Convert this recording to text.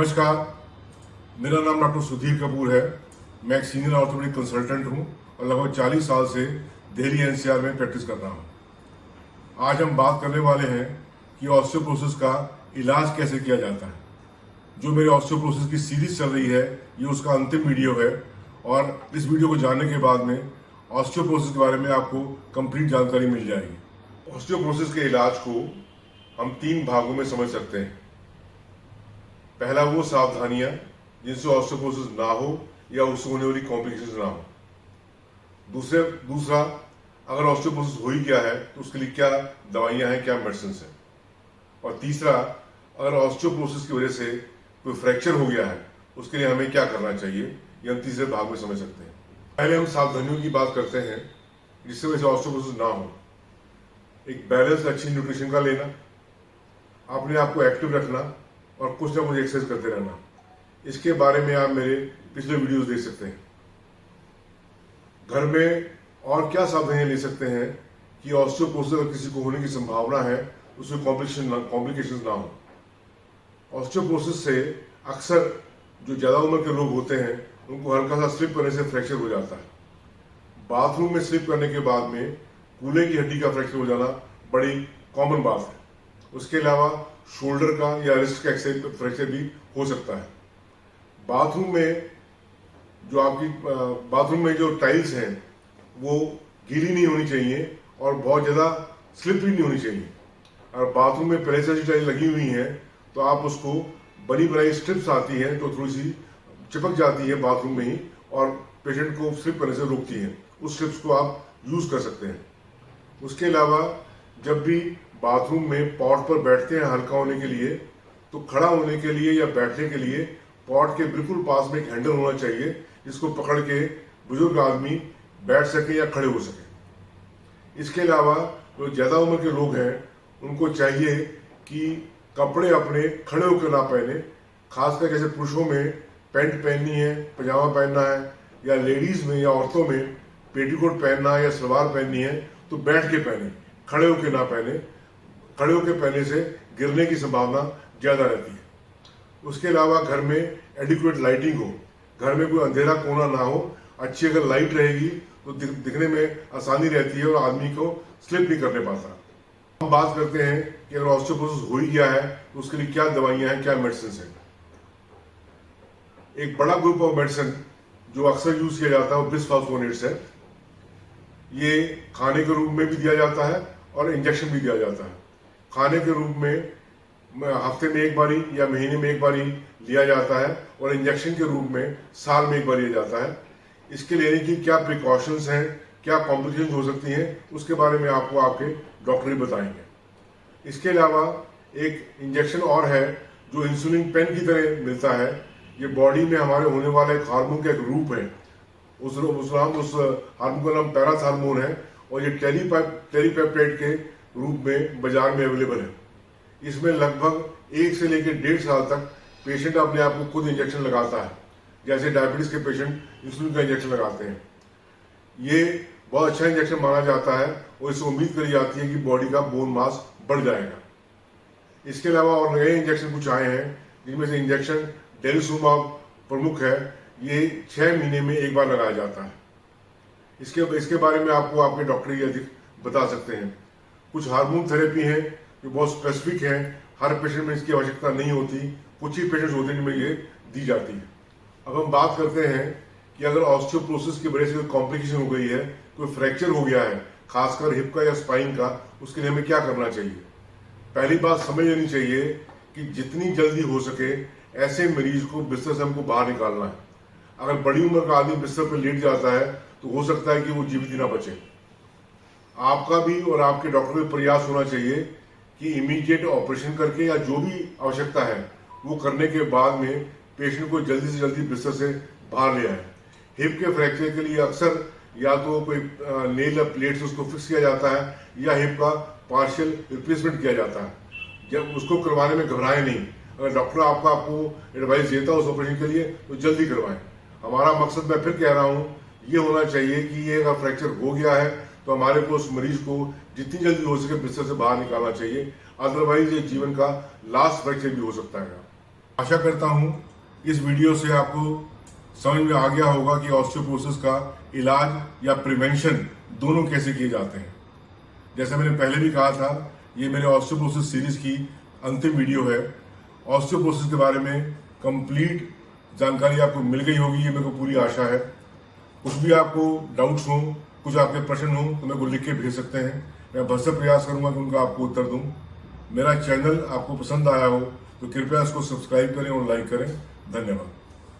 नमस्कार, मेरा नाम डॉक्टर सुधीर कपूर है। मैं एक सीनियर ऑर्थोपेडिक कंसल्टेंट हूं और लगभग 40 साल से दिल्ली एनसीआर में प्रैक्टिस कर रहा हूं। आज हम बात करने वाले हैं कि ऑस्टियोपोरोसिस का इलाज कैसे किया जाता है। जो मेरे ऑस्टियोपोरोसिस की सीरीज चल रही है, ये उसका अंतिम वीडियो है और इस वीडियो को जानने के बाद में ऑस्टियोपोरोसिस के बारे में आपको कंप्लीट जानकारी मिल जाएगी। ऑस्टियोपोरोसिस के इलाज को हम 3 भागों में समझ सकते हैं। पहला, वो सावधानियां जिनसे ऑस्टियोपोरोसिस ना हो या उससे होने वाली कॉम्प्लिकेशंस ना हो। दूसरा, अगर ऑस्टियोपोरोसिस हो ही गया है तो उसके लिए क्या दवाइयां हैं, क्या मेडिसिन हैं। और तीसरा, अगर ऑस्टियोपोरोसिस की वजह से कोई फ्रैक्चर हो गया है उसके लिए हमें क्या करना चाहिए, ये हम तीसरे भाग में समझ सकते हैं। पहले हम सावधानियों की बात करते हैं जिससे वजह से ऑस्टियोपोरोसिस ना हो। एक बैलेंस अच्छी न्यूट्रिशन का लेना, अपने आप को एक्टिव रखना और कुछ ना कुछ एक्सरसाइज करते रहना। इसके बारे में आप मेरे पिछले वीडियोस देख सकते हैं। घर में और क्या सावधानियां ले सकते हैं कि ऑस्टियोपोरोसिस अगर किसी को होने की संभावना है उसमें कॉम्प्लिकेशंस ना हो। ऑस्टियोपोरोसिस से अक्सर जो ज़्यादा उम्र के लोग होते हैं उनको हल्का सा स्लिप करने से फ्रैक्चर हो जाता है। बाथरूम में स्लिप करने के बाद में कूल्हे की हड्डी का फ्रैक्चर हो जाना बड़ी कॉमन बात है। उसके अलावा शोल्डर का या रिस्ट का फ्रैक्चर भी हो सकता है। बाथरूम में जो टाइल्स हैं वो गीली नहीं होनी चाहिए और बहुत ज़्यादा स्लिपरी नहीं होनी चाहिए। और बाथरूम में पहले से टाइल लगी हुई हैं तो आप उसको बनी बनाई स्ट्रिप्स आती हैं तो थोड़ी सी चिपक जाती है बाथरूम में ही और पेशेंट को स्लिप करने से रोकती हैं। उस स्ट्रिप्स को आप यूज़ कर सकते हैं। उसके अलावा जब भी बाथरूम में पॉट पर बैठते हैं हल्का होने के लिए, तो खड़ा होने के लिए या बैठने के लिए पॉट के बिल्कुल पास में एक हैंडल होना चाहिए जिसको पकड़ के बुजुर्ग आदमी बैठ सके या खड़े हो सके। इसके अलावा जो ज़्यादा उम्र के लोग हैं उनको चाहिए कि कपड़े अपने खड़े होकर ना पहने। खासकर जैसे पुरुषों में पैंट पहननी है, पजामा पहनना है, या लेडीज़ में या औरतों में पेटीकोट पहनना है या सलवार पहननी है तो बैठ के पहने, खड़े होकर ना पहने। खड़े होकर पहनने से गिरने की संभावना ज़्यादा रहती है। उसके अलावा घर में एडिक्वेट लाइटिंग हो, घर में कोई अंधेरा कोना ना हो। अच्छी अगर लाइट रहेगी तो दिखने में आसानी रहती है और आदमी को स्लिप नहीं करने पाता। हम बात करते हैं कि अगर ऑस्टियोपोरोसिस हो ही गया है तो उसके लिए क्या दवाइयां हैं, क्या मेडिसिन हैं। एक बड़ा ग्रुप ऑफ मेडिसिन जो अक्सर यूज किया जाता है वो बिस्फॉस्फोनेट्स है। ये खाने के रूप में भी दिया जाता है और इंजेक्शन भी दिया जाता है। खाने के रूप में हफ्ते में एक बारी या महीने में एक बारी लिया जाता है और इंजेक्शन के रूप में साल में एक बार लिया जाता है। इसके लेने की क्या प्रिकॉशंस हैं, क्या कॉम्प्लिकेशंस हो सकती हैं, उसके बारे में आपको आपके डॉक्टर ही बताएंगे। इसके अलावा एक इंजेक्शन और है जो इंसुलिन पेन की तरह मिलता है। ये बॉडी में हमारे होने वाले एक हार्मोन का एक रूप है। उस हार्मोन का नाम पैराथार्मोन है और ये टेलीपेप्टाइड के रूप में बाजार में अवेलेबल है। इसमें लगभग 1 से लेकर 1.5 साल तक पेशेंट अपने आप को खुद इंजेक्शन लगाता है। जैसे डायबिटीज के पेशेंट इंसुलिन का इंजेक्शन लगाते हैं। ये बहुत अच्छा इंजेक्शन माना जाता है और इससे उम्मीद करी जाती है कि बॉडी का बोन मास बढ़ जाएगा। इसके अलावा और नए इंजेक्शन कुछ आए हैं जिनमें से इंजेक्शन डेनिसुमाब प्रमुख है। ये 6 महीने में एक बार लगाया जाता है। इसके बारे में आपको आपके डॉक्टर ही अधिक बता सकते हैं। कुछ हार्मोन थेरेपी है जो बहुत स्पेसिफिक है, हर पेशेंट में इसकी आवश्यकता नहीं होती, कुछ ही पेशेंट्स होते हैं जिनमें ये दी जाती है। अब हम बात करते हैं कि अगर ऑस्टियोपोरोसिस की वजह से कोई कॉम्प्लिकेशन हो गई है, कोई फ्रैक्चर हो गया है, खासकर हिप का या स्पाइन का, उसके लिए हमें क्या करना चाहिए। पहली बात समझ लेनी चाहिए कि जितनी जल्दी हो सके ऐसे मरीज को बिस्तर से हमको बाहर निकालना है। अगर बड़ी उम्र का आदमी बिस्तर पर लेट जाता है तो हो सकता है कि वो जीवित ही ना बचे। आपका भी और आपके डॉक्टर का प्रयास होना चाहिए कि इमीडिएट ऑपरेशन करके या जो भी आवश्यकता है वो करने के बाद में पेशेंट को जल्दी से जल्दी बिस्तर से बाहर ले आए। हिप के फ्रैक्चर के लिए अक्सर या तो कोई नेल या प्लेट से उसको फिक्स किया जाता है या हिप का पार्शियल रिप्लेसमेंट किया जाता है। जब उसको करवाने में घबराएं नहीं। अगर डॉक्टर आपको एडवाइस देता है उस ऑपरेशन के लिए तो जल्दी करवाएं। हमारा मकसद, मैं फिर कह रहा हूँ, ये होना चाहिए कि ये अगर फ्रैक्चर हो गया है तो हमारे को उस मरीज को जितनी जल्दी हो सके बिस्तर से बाहर निकालना चाहिए। अदरवाइज ये जीवन का लास्ट फ्रैक्चर भी हो सकता है। आशा करता हूँ इस वीडियो से आपको समझ में आ गया होगा कि ऑस्टियोपोरोसिस का इलाज या प्रिवेंशन दोनों कैसे किए जाते हैं। जैसे मैंने पहले भी कहा था, ये मेरे ऑस्टियोपोरोसिस सीरीज की अंतिम वीडियो है। ऑस्टियोपोरोसिस के बारे में कंप्लीट जानकारी आपको मिल गई होगी, ये मेरे को पूरी आशा है। कुछ भी आपको डाउट्स हो, कुछ आपके प्रश्न हो तो मेरे को लिख के भेज सकते हैं। मैं भरसक प्रयास करूंगा कि उनका आपको उत्तर दूं। मेरा चैनल आपको पसंद आया हो तो कृपया इसको सब्सक्राइब करें और लाइक करें। धन्यवाद।